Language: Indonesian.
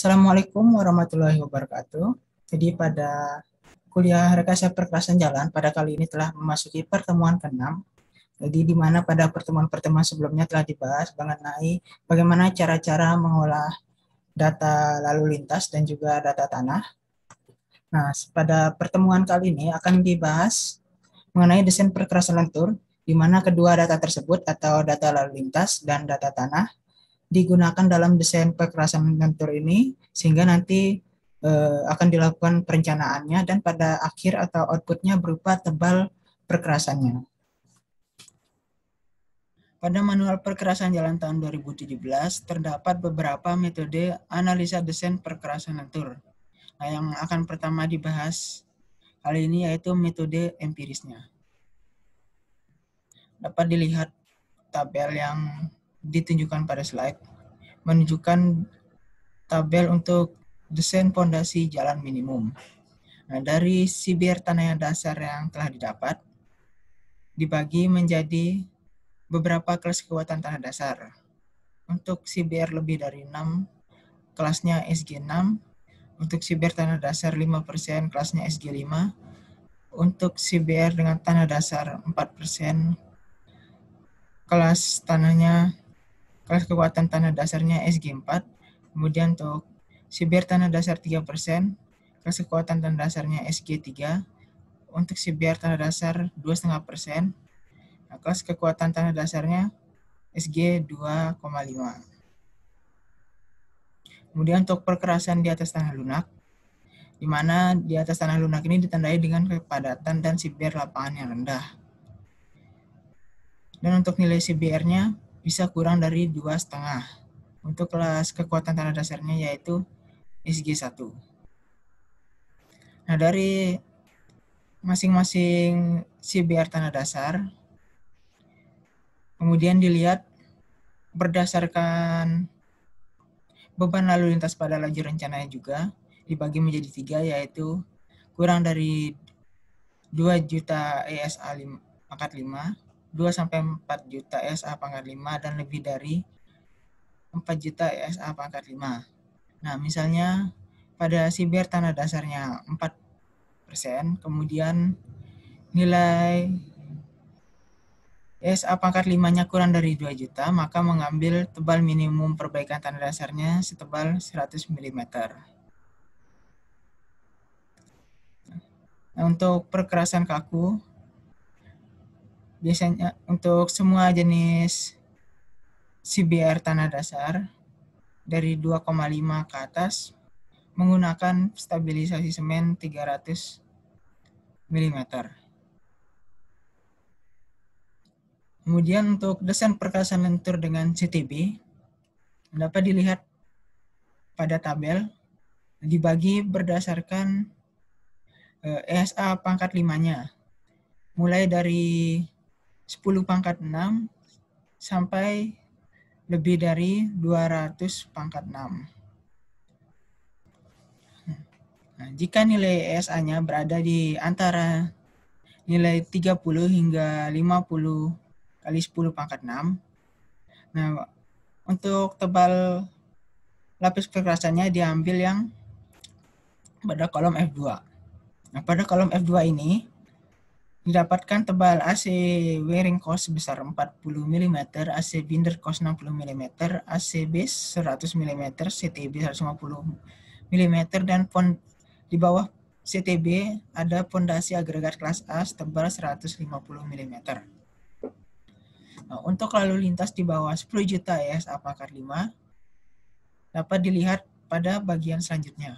Assalamualaikum warahmatullahi wabarakatuh. Jadi pada kuliah rekayasa perkerasan jalan pada kali ini telah memasuki pertemuan ke-6. Jadi di mana pada pertemuan-pertemuan sebelumnya telah dibahas mengenai bagaimana cara-cara mengolah data lalu lintas dan juga data tanah. Nah, pada pertemuan kali ini akan dibahas mengenai desain perkerasan lentur, di mana kedua data tersebut atau data lalu lintas dan data tanah digunakan dalam desain perkerasan lentur ini sehingga nanti akan dilakukan perencanaannya dan pada akhir atau outputnya berupa tebal perkerasannya. Pada manual perkerasan jalan tahun 2017 terdapat beberapa metode analisa desain perkerasan lentur. Nah, yang akan pertama dibahas kali ini yaitu metode empirisnya. Dapat dilihat tabel yang ditunjukkan pada slide menunjukkan tabel untuk desain fondasi jalan minimum. Nah, dari sibir tanah dasar yang telah didapat dibagi menjadi beberapa kelas kekuatan tanah dasar. Untuk sibir lebih dari 6, kelasnya SG6. Untuk sibir tanah dasar 5%, kelasnya SG5. Untuk sibir dengan tanah dasar 4%, kelas kekuatan tanah dasarnya SG4. Kemudian untuk sibir tanah dasar 3%, kelas kekuatan tanah dasarnya SG3. Untuk sibir tanah dasar 2,5%, kelas kekuatan tanah dasarnya SG 2,5. Kemudian untuk perkerasan di atas tanah lunak, di mana di atas tanah lunak ini ditandai dengan kepadatan dan sibir lapangan yang rendah. Dan untuk nilai CBR-nya bisa kurang dari 2,5. Untuk kelas kekuatan tanah dasarnya yaitu SG1. Nah, dari masing-masing CBR tanah dasar, kemudian dilihat berdasarkan beban lalu lintas pada lajur rencananya juga dibagi menjadi 3, yaitu kurang dari 2 juta ESA pangkat 5, 2 sampai 4 juta ESA pangkat 5, dan lebih dari 4 juta ESA pangkat 5. Nah, misalnya pada sibir tanah dasarnya 4%, kemudian nilai ESA pangkat 5-nya kurang dari 2 juta, maka mengambil tebal minimum perbaikan tanah dasarnya setebal 100 mm. Nah, untuk perkerasan kaku, biasanya untuk semua jenis CBR tanah dasar dari 2,5 ke atas menggunakan stabilisasi semen 300 mm. Kemudian untuk desain perkerasan lentur dengan CTB dapat dilihat pada tabel dibagi berdasarkan ESA pangkat 5-nya. Mulai dari 10 pangkat 6 sampai lebih dari 200 pangkat 6. Nah, jika nilai ESA-nya berada di antara nilai 30 hingga 50 kali 10 pangkat 6, nah untuk tebal lapis perkerasannya diambil yang pada kolom F2. Nah, pada kolom F2 ini didapatkan tebal AC wearing cost sebesar 40 mm, AC binder cost 60 mm, AC base 100 mm, CTB 150 mm, dan di bawah CTB ada fondasi agregat kelas A setebal 150 mm. Nah, untuk lalu lintas di bawah 10 juta ESA pangkat 5 dapat dilihat pada bagian selanjutnya.